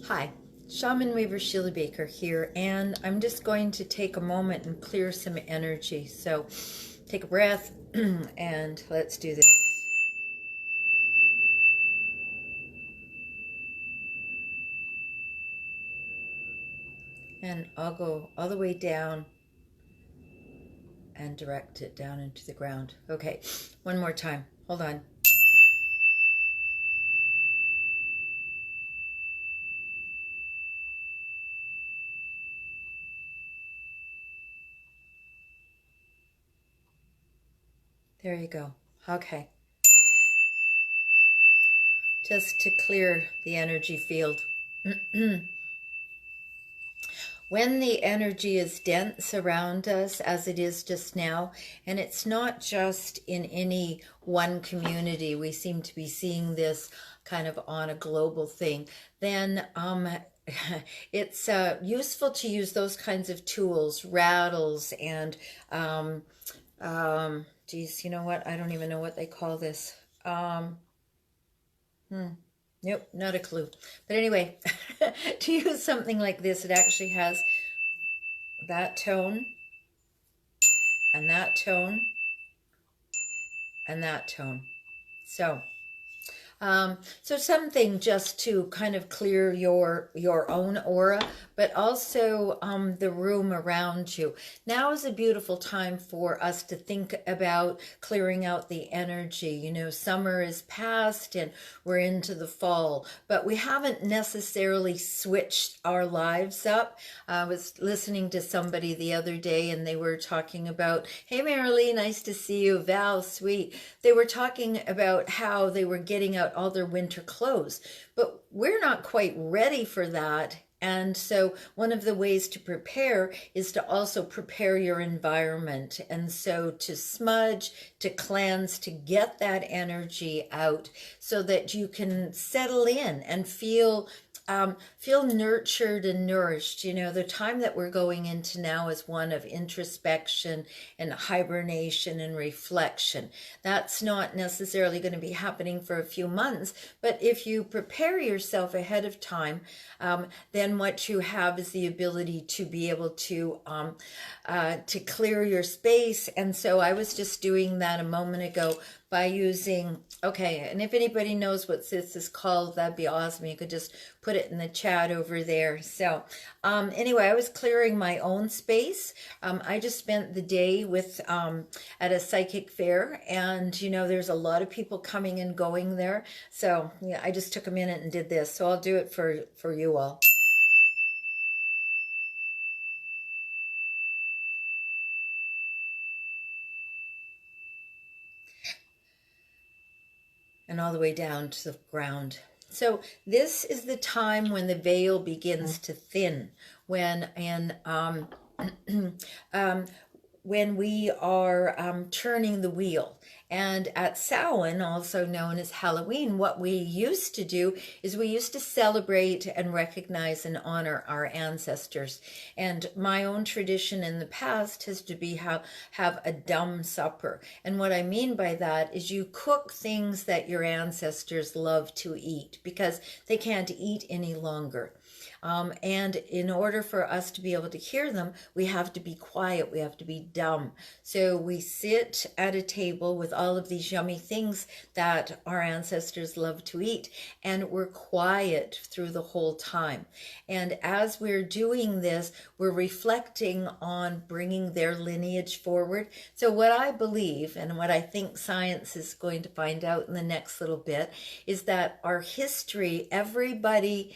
Hi, Shaman Weaver Sheila Baker here, and I'm just going to take a moment and clear some energy. So take a breath and let's do this. And I'll go all the way down and direct it down into the ground. Okay, one more time. Hold on. There you go. Okay. Just to clear the energy field. When the energy is dense around us, as it is just now, and it's not just in any one community, we seem to be seeing this kind of on a global thing, then it's useful to use those kinds of tools, rattles, and geez, you know what? I don't even know what they call this. Nope, not a clue. But anyway, to use something like this, it actually has that tone and that tone and that tone. So so something just to kind of clear your own aura, but also the room around you. Now is a beautiful time for us to think about clearing out the energy. You know, summer is past and we're into the fall, but we haven't necessarily switched our lives up. I was listening to somebody the other day and they were talking about, hey Marilee, nice to see you. Val, sweet. They were talking about how they were getting out all their winter clothes, but we're not quite ready for that. And so one of the ways to prepare is to also prepare your environment. And so to smudge, to cleanse, to get that energy out so that you can settle in and feel nurtured and nourished. You know, the time that we're going into now is one of introspection and hibernation and reflection. That's not necessarily going to be happening for a few months, but if you prepare yourself ahead of time, then what you have is the ability to be able to clear your space. And so I was just doing that a moment ago by using, okay, and if anybody knows what this is called, that'd be awesome. You could just put it in the chat over there. So anyway, I was clearing my own space. I just spent the day with at a psychic fair, and you know, there's a lot of people coming and going there. So yeah, I just took a minute and did this. So I'll do it for you all. And all the way down to the ground. So this is the time when the veil begins to thin, when and when we are turning the wheel. And at Samhain, also known as Halloween, what we used to do is we used to celebrate and recognize and honor our ancestors. And my own tradition in the past has to be have a dumb supper. And what I mean by that is you cook things that your ancestors love to eat because they can't eat any longer. And in order for us to be able to hear them, we have to be quiet, we have to be dumb. So we sit at a table with all of these yummy things that our ancestors love to eat, and we're quiet through the whole time. And as we're doing this, we're reflecting on bringing their lineage forward. So what I believe, and what I think science is going to find out in the next little bit, is that our history, everybody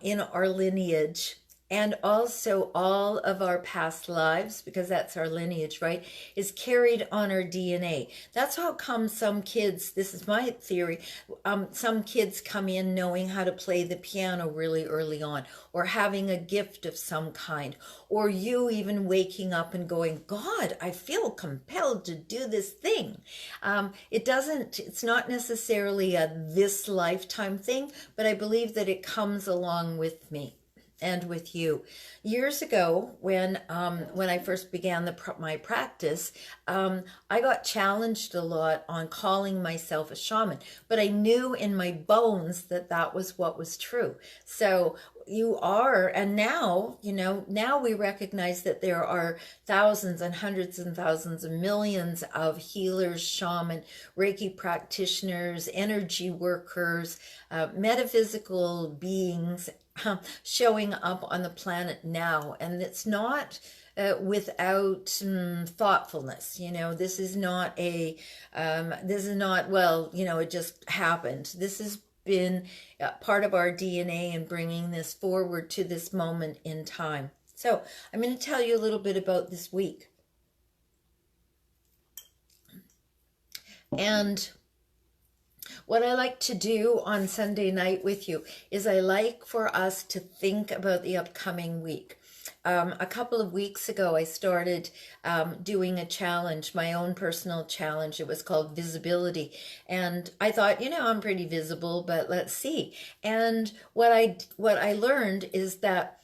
in our lineage, and also all of our past lives, because that's our lineage, right, is carried on our DNA. That's how come some kids, this is my theory, some kids come in knowing how to play the piano really early on, or having a gift of some kind, or you even waking up and going, God, I feel compelled to do this thing. It's not necessarily a this lifetime thing, but I believe that it comes along with me. and with you. Years ago, when I first began my practice, I got challenged a lot on calling myself a shaman, but I knew in my bones that that was what was true. So you are, and now, now we recognize that there are thousands and hundreds and thousands and millions of healers, shaman, Reiki practitioners, energy workers, metaphysical beings showing up on the planet now. And it's not without thoughtfulness. This is not well, it just happened. This has been part of our DNA and bringing this forward to this moment in time. So I'm going to tell you a little bit about this week. And what I like to do on Sunday night with you is I like for us to think about the upcoming week. A couple of weeks ago, I started doing a challenge, my own personal challenge. It was called Visibility. And I thought, I'm pretty visible, but let's see. And what I learned is that,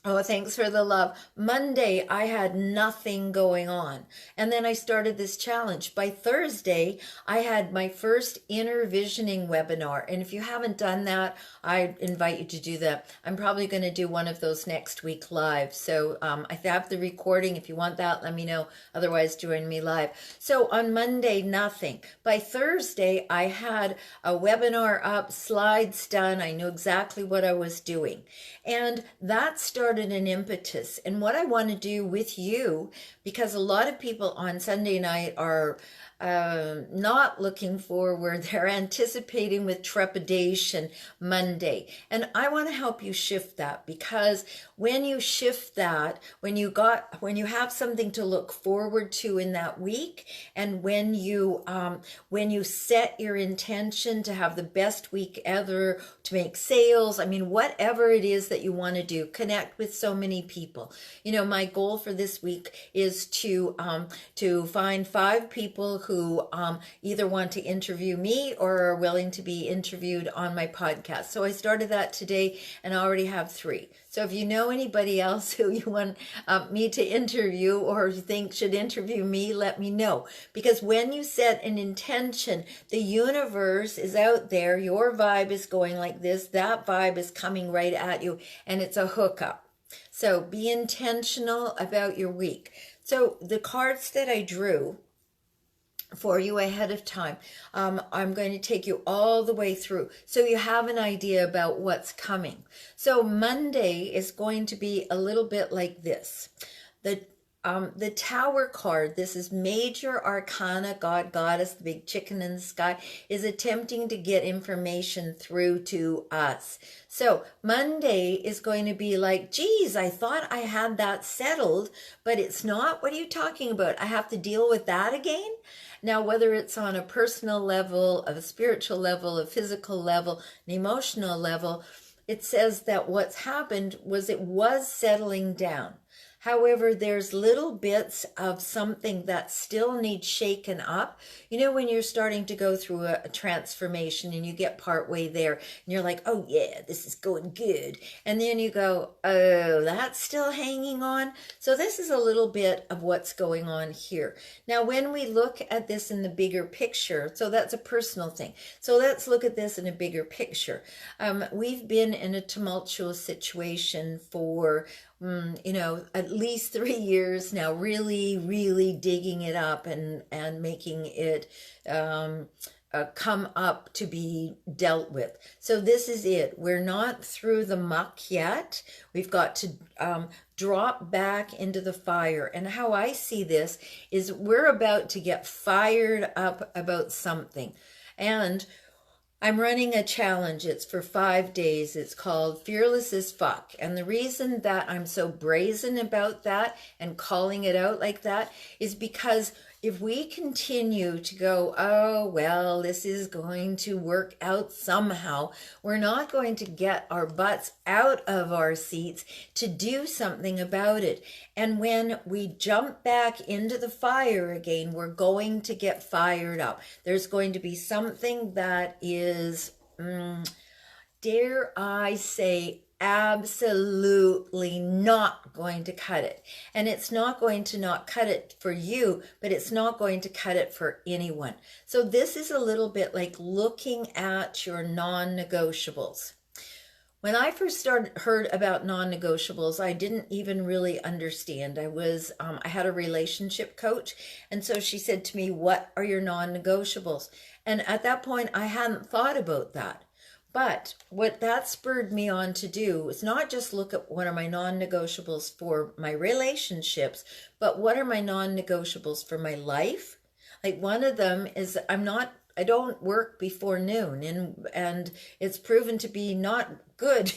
oh, thanks for the love. Monday, I had nothing going on. And then I started this challenge. By Thursday, I had my first inner visioning webinar. And if you haven't done that, I invite you to do that. I'm probably going to do one of those next week live. So I have the recording. If you want that, let me know. Otherwise, join me live. So on Monday, nothing. By Thursday, I had a webinar up, slides done. I knew exactly what I was doing. And that started an impetus. And what I want to do with you, because a lot of people on Sunday night are not looking forward, they're anticipating with trepidation Monday. And I want to help you shift that, because when you shift that, when you have something to look forward to in that week, and when you set your intention to have the best week ever, to make sales, whatever it is that you want to do, connect with so many people. My goal for this week is to find 5 people who either want to interview me or are willing to be interviewed on my podcast. So I started that today and I already have 3. So if you know anybody else who you want me to interview or you think should interview me, let me know. Because when you set an intention, the universe is out there, your vibe is going like this, that vibe is coming right at you, and it's a hookup. So be intentional about your week. So the cards that I drew for you ahead of time, I'm going to take you all the way through so you have an idea about what's coming. So Monday is going to be a little bit like this. The Tower card, this is Major Arcana, God, Goddess, the big chicken in the sky, is attempting to get information through to us. So Monday is going to be like, geez, I thought I had that settled, but it's not. What are you talking about? I have to deal with that again? Now, whether it's on a personal level, a spiritual level, a physical level, an emotional level, it says that what's happened was it was settling down. However, there's little bits of something that still needs shaken up. When you're starting to go through a transformation and you get partway there and you're like, oh yeah, this is going good. And then you go, oh, that's still hanging on. So this is a little bit of what's going on here. Now, when we look at this in the bigger picture, so that's a personal thing. So let's look at this in a bigger picture. We've been in a tumultuous situation for at least 3 years now, really, really digging it up and making it come up to be dealt with. So this is it. We're not through the muck yet. We've got to drop back into the fire. And how I see this is we're about to get fired up about something. And I'm running a challenge. It's for 5 days. It's called Fearless as Fuck. And the reason that I'm so brazen about that and calling it out like that is because if we continue to go, oh, well, this is going to work out somehow, we're not going to get our butts out of our seats to do something about it. And when we jump back into the fire again, we're going to get fired up. There's going to be something that is, dare I say, absolutely not going to cut it. And it's not going to not cut it for you, but it's not going to cut it for anyone. So this is a little bit like looking at your non-negotiables. When I first heard about non-negotiables, I didn't even really understand. I had a relationship coach, and so she said to me, "What are your non-negotiables?" And at that point, I hadn't thought about that. But what that spurred me on to do was not just look at what are my non-negotiables for my relationships, but what are my non-negotiables for my life. Like one of them is I don't work before noon, and it's proven to be not good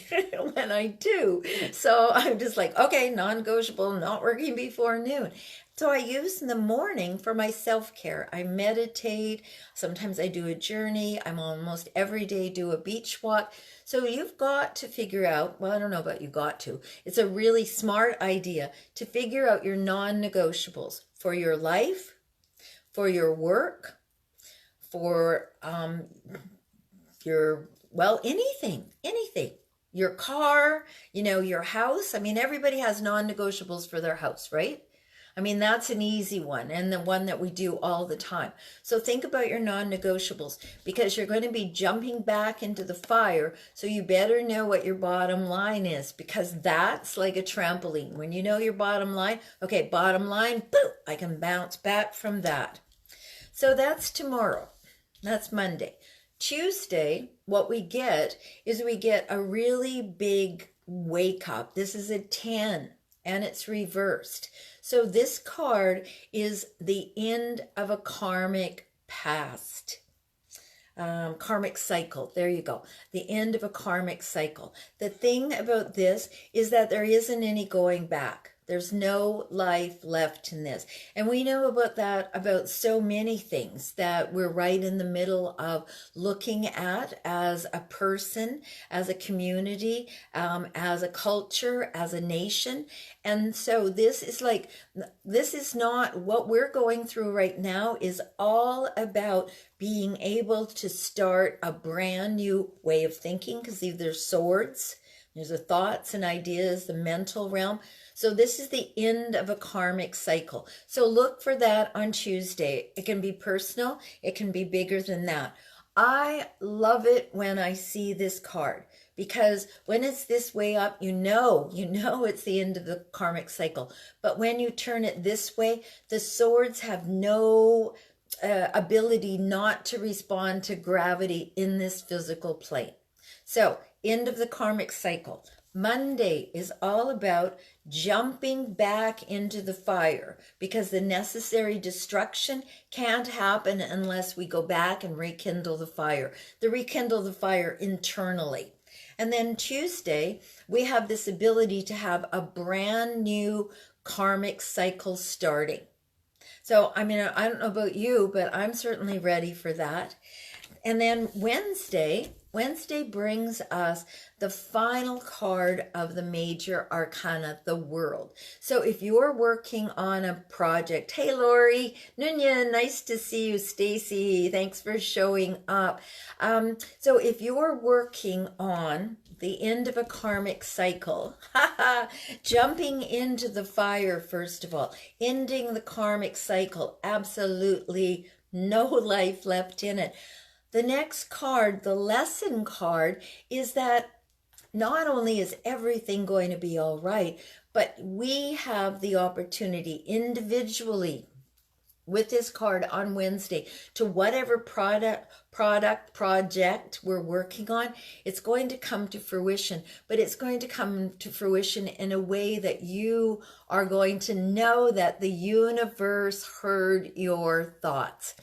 when I do. So I'm just like, okay, non-negotiable, not working before noon. So I use in the morning for my self-care. I meditate. Sometimes I do a journey. I'm almost every day do a beach walk. So you've got to figure out, well, I don't know about you got to. It's a really smart idea to figure out your non-negotiables for your life, for your work, for anything, your car, your house. I mean, everybody has non-negotiables for their house, right? I mean, that's an easy one, and the one that we do all the time. So think about your non-negotiables, because you're going to be jumping back into the fire. So you better know what your bottom line is, because that's like a trampoline. When you know your bottom line, okay, bottom line, boom, I can bounce back from that. So that's tomorrow. That's Monday. Tuesday, what we get is we get a really big wake up. This is a 10 and it's reversed. So this card is the end of a karmic past. Karmic cycle. There you go. The end of a karmic cycle. The thing about this is that there isn't any going back. There's no life left in this. And we know about that, about so many things that we're right in the middle of looking at as a person, as a community, as a culture, as a nation. And so this is not what we're going through right now, is all about being able to start a brand new way of thinking, because there's swords, there's the thoughts and ideas, the mental realm. So this is the end of a karmic cycle. So look for that on Tuesday. It can be personal. It can be bigger than that. I love it when I see this card, because when it's this way up, you know it's the end of the karmic cycle. But when you turn it this way, the swords have no ability not to respond to gravity in this physical plane. So end of the karmic cycle. Monday is all about jumping back into the fire, because the necessary destruction can't happen unless we go back and rekindle the fire. Rekindle the fire internally. And then Tuesday, we have this ability to have a brand new karmic cycle starting. So, I mean, I don't know about you, but I'm certainly ready for that. And then Wednesday brings us the final card of the major arcana, the World. So if you're working on a project, hey Lori, Nunya, nice to see you. Stacy, thanks for showing up. So if you're working on the end of a karmic cycle, jumping into the fire, first of all, ending the karmic cycle, absolutely no life left in it. The next card, the lesson card, is that not only is everything going to be all right, but we have the opportunity individually with this card on Wednesday to whatever project we're working on, it's going to come to fruition, but it's going to come to fruition in a way that you are going to know that the universe heard your thoughts.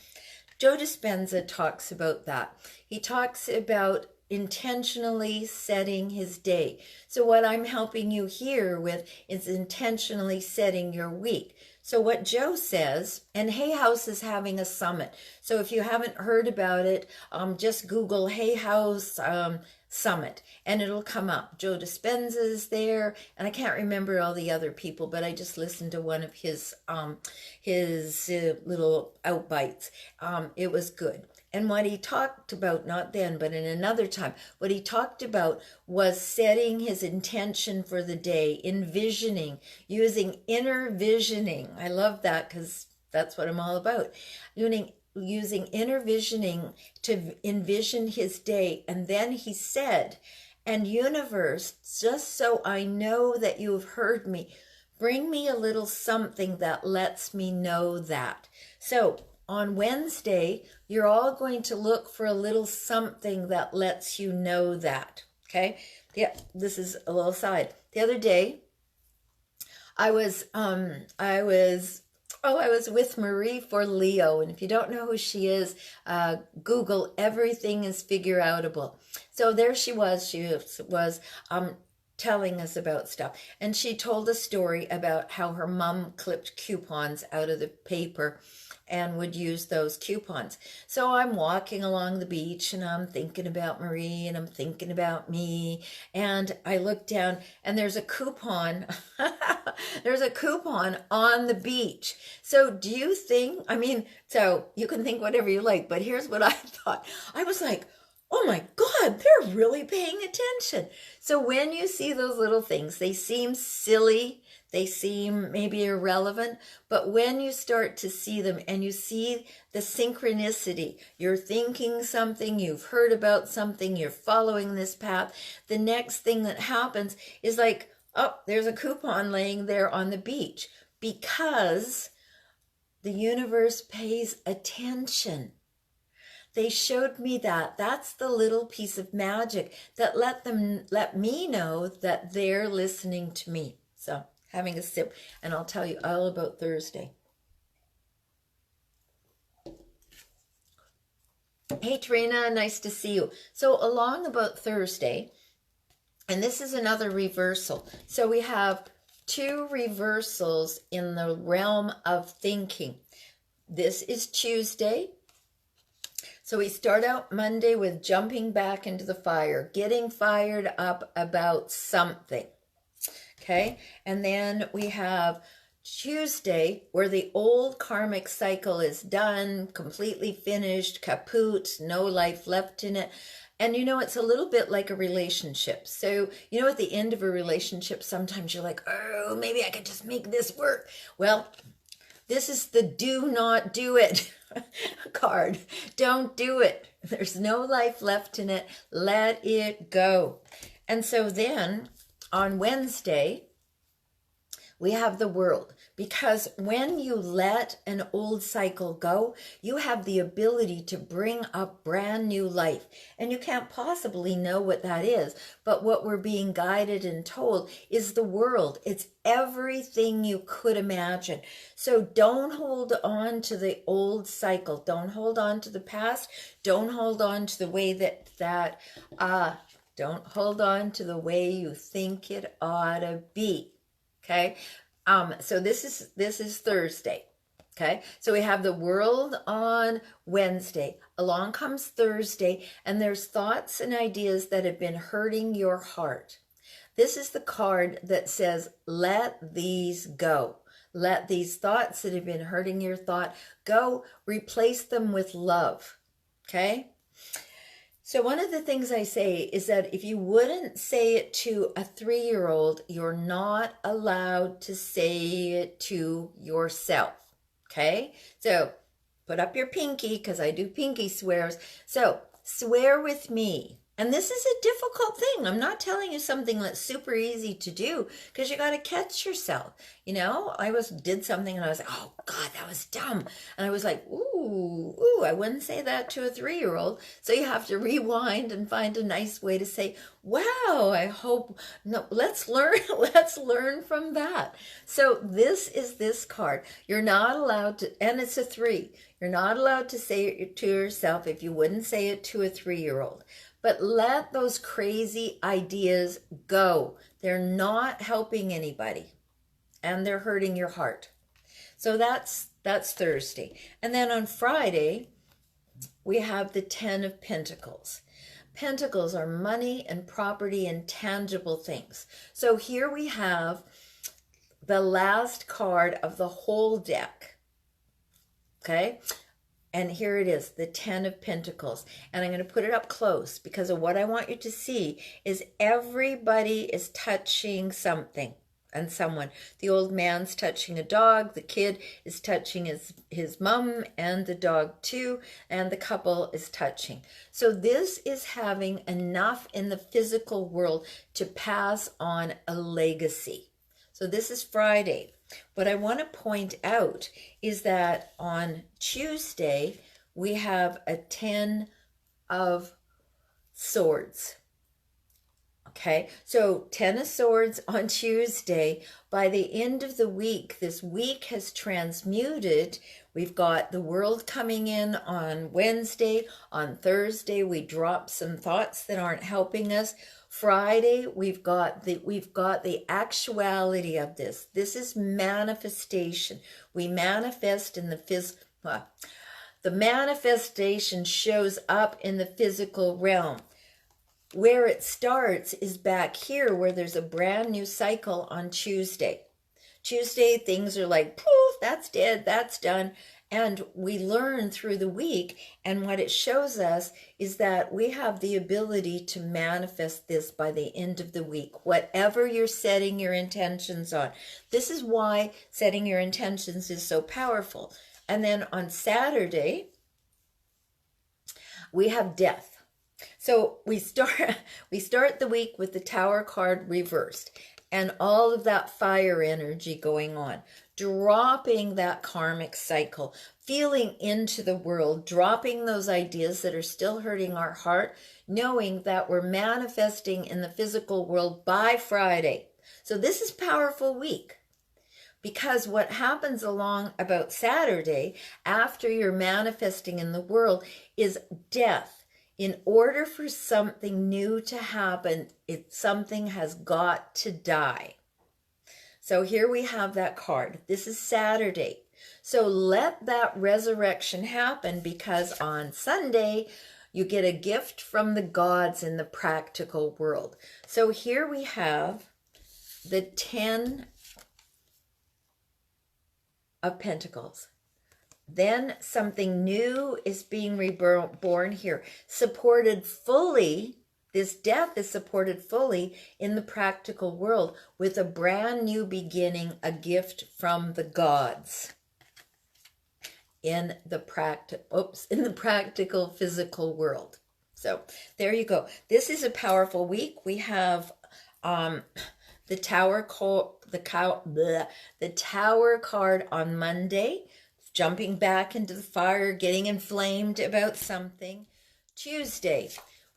Joe Dispenza talks about that. He talks about intentionally setting his day. So what I'm helping you here with is intentionally setting your week. So what Joe says, and Hay House is having a summit. So if you haven't heard about it, just Google Hay House Summit and it'll come up. Joe Dispenza is there, and I can't remember all the other people, but I just listened to one of his little outbites. It was good. And what he talked about, not then, but in another time, what he talked about was setting his intention for the day, envisioning, using inner visioning. I love that because that's what I'm all about. Using inner visioning to envision his day. And then he said, and universe, just so I know that you have heard me, bring me a little something that lets me know that. So on Wednesday, you're all going to look for a little something that lets you know that. Okay? Yeah, this is a little side. The other day, I was with Marie for Leo, and if you don't know who she is, Google Everything is Figure Outable. So there she was. She was telling us about stuff, and she told a story about how her mom clipped coupons out of the paper and would use those coupons. So I'm walking along the beach and I'm thinking about Marie and I'm thinking about me, and I look down and there's a coupon there's a coupon on the beach. So do you think, so you can think whatever you like, but here's what I thought. I was like, oh my God, they're really paying attention. So when you see those little things, they seem silly, they seem maybe irrelevant, but when you start to see them and you see the synchronicity, you're thinking something, you've heard about something, you're following this path, the next thing that happens is like, oh, there's a coupon laying there on the beach, because the universe pays attention. They showed me that. That's the little piece of magic that let me know that they're listening to me. So, having a sip, and I'll tell you all about Thursday. Hey, Trina, nice to see you. So, along about Thursday, and this is another reversal. So, we have 2 reversals in the realm of thinking. This is Tuesday. So we start out Monday with jumping back into the fire, getting fired up about something. Okay, and then we have Tuesday, where the old karmic cycle is done, completely finished, kaput, no life left in it. And it's a little bit like a relationship. So, at the end of a relationship, sometimes you're like, oh, maybe I could just make this work. Well, this is the do not do it card. Don't do it. There's no life left in it. Let it go. And so then on Wednesday, we have the world, because when you let an old cycle go, you have the ability to bring up brand new life. And you can't possibly know what that is. But what we're being guided and told is the world. It's everything you could imagine. So don't hold on to the old cycle. Don't hold on to the past. Don't hold on to the way don't hold on to the way you think it ought to be. Okay, so this is Thursday. Okay, so we have the world on Wednesday. Along comes Thursday, and there's thoughts and ideas that have been hurting your heart. This is the card that says, let these go. Let these thoughts that have been hurting your thought go. Replace them with love. Okay? So one of the things I say is that if you wouldn't say it to a 3-year-old, you're not allowed to say it to yourself. Okay? So put up your pinky, because I do pinky swears. So swear with me. And this is a difficult thing. I'm not telling you something that's super easy to do, because you got to catch yourself. I did something and I was like, oh God, that was dumb. And I was like, ooh, I wouldn't say that to a 3-year-old. So you have to rewind and find a nice way to say, wow, let's learn from that. So this is this card. You're not allowed to, and it's a 3. You're not allowed to say it to yourself if you wouldn't say it to a 3-year-old. But let those crazy ideas go. They're not helping anybody, and they're hurting your heart. So that's Thursday. And then on Friday, we have the 10 of Pentacles. Pentacles are money and property and tangible things. So here we have the last card of the whole deck. Okay? And here it is, the 10 of Pentacles. And I'm going to put it up close because of what I want you to see is everybody is touching something and someone. The old man's touching a dog. The kid is touching his mom and the dog too. And the couple is touching. So this is having enough in the physical world to pass on a legacy. So this is Friday. What I want to point out is that on Tuesday, we have a 10 of Swords. Okay, so 10 of Swords on Tuesday. By the end of the week, this week has transmuted. We've got the world coming in on Wednesday. On Thursday, we drop some thoughts that aren't helping us. Friday, we've got the actuality of this. This is manifestation. We manifest in the physical. The manifestation shows up in the physical realm. Where it starts is back here where there's a brand new cycle on Tuesday. Tuesday, things are like, poof, that's dead, that's done. And we learn through the week, and what it shows us is that we have the ability to manifest this by the end of the week, whatever you're setting your intentions on. This is why setting your intentions is so powerful. And then on Saturday, we have death. So we start the week with the Tower card reversed and all of that fire energy going on, dropping that karmic cycle, feeling into the world, dropping those ideas that are still hurting our heart, knowing that we're manifesting in the physical world by Friday. So this is a powerful week. Because what happens along about Saturday, after you're manifesting in the world, is death. In order for something new to happen, something has got to die. So here we have that card. This is Saturday. So let that resurrection happen, because on Sunday, you get a gift from the gods in the practical world. So here we have the 10 of Pentacles. Then something new is being reborn here, supported fully. This death is supported fully in the practical world with a brand new beginning, a gift from the gods in the practical physical world. So there you go. This is a powerful week. We have the Tower card on Monday, jumping back into the fire, getting inflamed about something. Tuesday,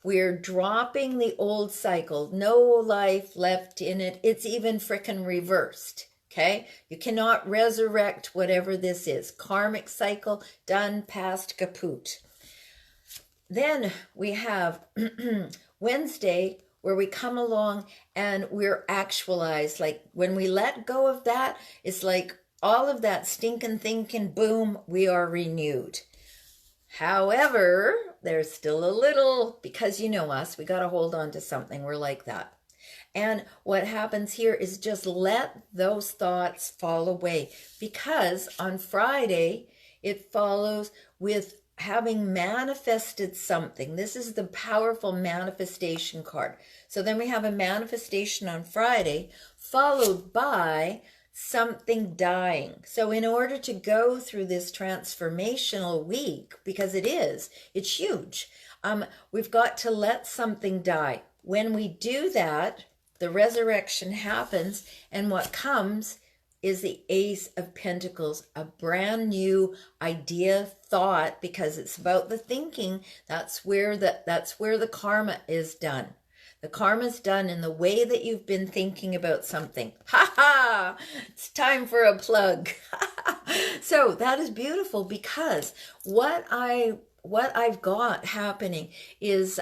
we're dropping the old cycle. No life left in it. It's even frickin' reversed. Okay? You cannot resurrect whatever this is. Karmic cycle, done, past, kaput. Then we have Wednesday, where we come along and we're actualized. Like when we let go of that, it's like all of that stinking thinking, boom, we are renewed. However, there's still a little, because you know us, we got to hold on to something. We're like that. And what happens here is just let those thoughts fall away, because on Friday, it follows with having manifested something. This is the powerful manifestation card. So then we have a manifestation on Friday, followed by something dying. So in order to go through this transformational week, because it's huge, we've got to let something die. When we do that, the resurrection happens, and what comes is the Ace of Pentacles, a brand new idea, thought, because it's about the thinking. That's where the karma is done. The karma's done in the way that you've been thinking about something. Ha ha! It's time for a plug. So that is beautiful, because what I've got happening is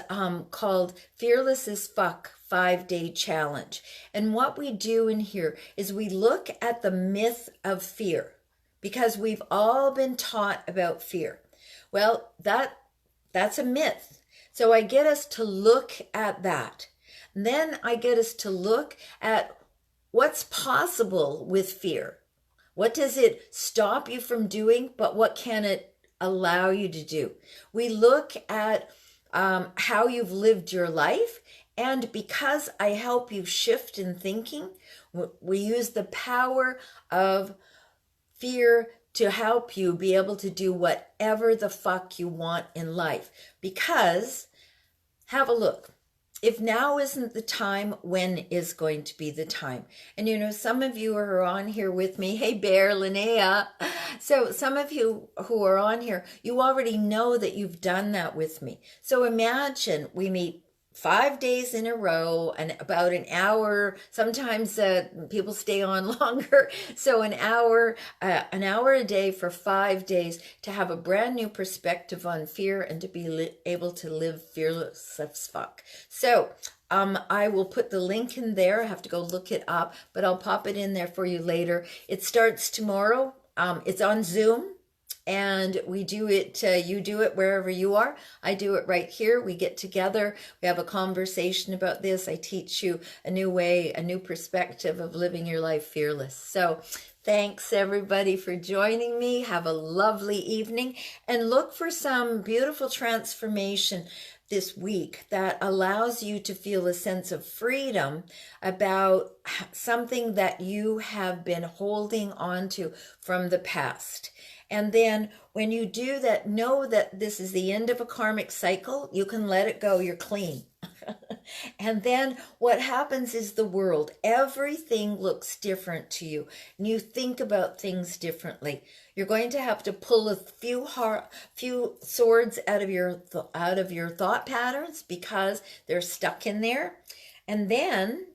called Fearless as Fuck 5-Day Challenge. And what we do in here is we look at the myth of fear, because we've all been taught about fear. Well, that's a myth. So I get us to look at that. Then I get us to look at what's possible with fear. What does it stop you from doing, but what can it allow you to do. We look at how you've lived your life, and because I help you shift in thinking, we use the power of fear to help you be able to do whatever the fuck you want in life. Because, have a look. If now isn't the time, when is going to be the time? And you know, some of you are on here with me. Hey, Bear, Linnea. So some of you who are on here, you already know that you've done that with me. So imagine we meet 5 days in a row and about an hour. Sometimes people stay on longer. So an hour a day for 5 days to have a brand new perspective on fear and to be able to live fearless as fuck. So I will put the link in there. I have to go look it up, but I'll pop it in there for you later. It starts tomorrow. It's on Zoom. And we do it, you do it wherever you are. I do it right here. We get together. We have a conversation about this. I teach you a new way, a new perspective of living your life fearless. So thanks everybody for joining me. Have a lovely evening and look for some beautiful transformation this week that allows you to feel a sense of freedom about something that you have been holding on to from the past. And then when you do that, know that this is the end of a karmic cycle. You can let it go. You're clean. And then what happens is the world, everything looks different to you. And you think about things differently. You're going to have to pull a few swords out of your thought patterns because they're stuck in there. And then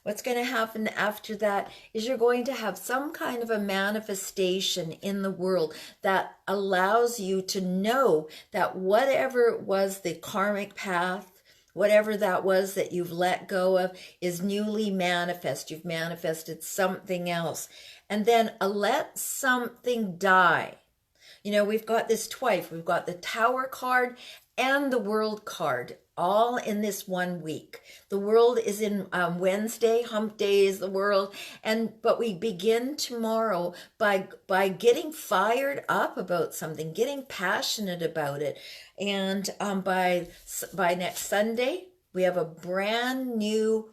what's going to happen after that is you're going to have some kind of a manifestation in the world that allows you to know that whatever was the karmic path, whatever that was that you've let go of, is newly manifest. You've manifested something else. And then let something die. You know, we've got this twice. We've got the Tower card and the World card all in this 1 week. The World is in Wednesday. Hump Day is the World. But we begin tomorrow by getting fired up about something, getting passionate about it. And by next Sunday, we have a brand new,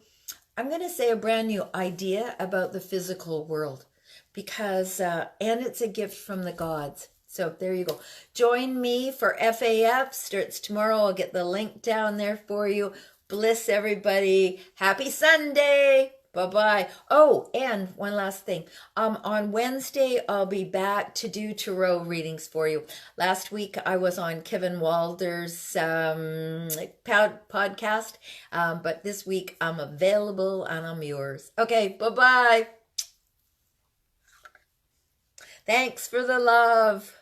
I'm going to say a brand new idea about the physical world. Because, and it's a gift from the gods. So there you go. Join me for FAF. Starts tomorrow. I'll get the link down there for you. Bliss everybody. Happy Sunday. Bye-bye. Oh, and one last thing. On Wednesday, I'll be back to do tarot readings for you. Last week, I was on Kevin Walder's podcast. But this week, I'm available and I'm yours. Okay, bye-bye. Thanks for the love.